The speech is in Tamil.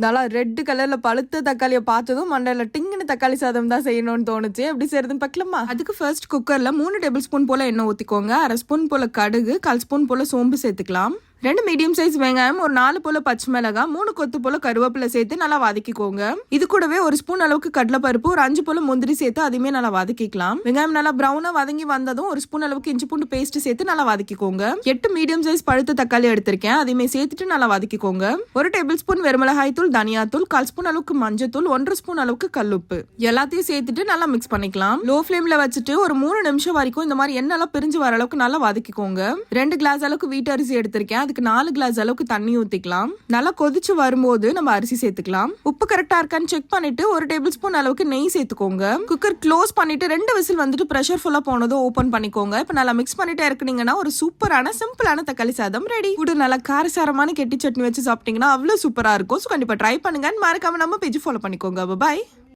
நல்லா ரெட் கலர்ல பழுத்த தக்காளியை பார்த்ததும் மண்டையில டிங்குன்னு தக்காளி சாதம் தான் செய்யணும்னு தோணுச்சு. எப்படி செய்யறதுன்னு பார்க்கலாமா? அதுக்கு ஃபர்ஸ்ட் குக்கர்ல 3 டேபிள் ஸ்பூன் போல எண்ணெய் ஊத்திக்கோங்க. 1/2 ஸ்பூன் போல கடுகு, 1/4 ஸ்பூன் போல சோம்பு சேர்த்துக்கலாம். 2 மீடியம் சைஸ் வெங்காயம், ஒரு 4 போல பச்சை மிளகாய், 3 கொத்து போல கருவேப்பிலை சேர்த்து நல்லா வதக்கிக்கோங்க. இது கூடவே 1 ஸ்பூன் அளவுக்கு கடலைப்பருப்பு, ஒரு 5 போல முந்திரி சேர்த்து அதையுமே நல்லா வதக்கிக்கலாம். வெங்காயம் நல்லா பிரவுனா வதங்கி வந்ததும் 1 ஸ்பூன் அளவுக்கு இஞ்சி பூண்டு பேஸ்ட் சேர்த்து நல்லா வதக்கிக்கோங்க. 8 மீடியம் சைஸ் பழுத்த தக்காளி எடுத்திருக்கேன், அதையுமே சேர்த்துட்டு நல்லா வதக்கிக்கோங்க. 1 டேபிள் ஸ்பூன் வெறுமிளகாய் தூள், தனியாத்தூள், 1/4 ஸ்பூன் அளவுக்கு மஞ்சத்தூள், 1/2 ஸ்பூன் அளவுக்கு கல்லுப்பு எல்லாத்தையும் சேர்த்துட்டு நல்லா மிக்ஸ் பண்ணிக்கலாம். லோ ஃபிளேம்ல வச்சுட்டு ஒரு 3 நிமிஷம் வரைக்கும் இந்த மாதிரி எண்ணெய் பிரிஞ்சு வர அளவுக்கு நல்லா வதக்கிக்கோங்க. 2 கிளாஸ் அளவுக்கு வீட்டு அரிசி எடுத்திருக்கேன், அதுக்கு 4 கிளாஸ் அளவுக்கு தண்ணி ஊத்திக்கலாம். நல்லா கொதிச்சு வரும்போது நம்ம அரிசி சேர்த்துக்கலாம். உப்பு கரெக்டா இருக்கான்னு செக் பண்ணிட்டு 1 டேபிள் ஸ்பூன் அளவுக்கு நெய் சேர்த்துக்கோங்க. குக்கர் க்ளோஸ் பண்ணிட்டு 2 விசில் வந்துட்டு பிரஷர் ஃபுல்லா போனதும் ஓபன் பண்ணிக்கோங்க. இப்ப நல்லா மிக்ஸ் பண்ணிட்டே இருக்கீங்கன்னா ஒரு சூப்பரான சிம்பிளான தக்காளி சாதம் ரெடி. கூட நல்லா காரசாரமான கெட்டி சட்னி வச்சு சாப்பிட்டீங்கன்னா அவ்வளவு சூப்பரா இருக்கும். கண்டிப்பா ட்ரை பண்ணுங்க. மறக்காம நம்ம பேஜ் ஃபாலோ பண்ணிக்கோங்க. பை.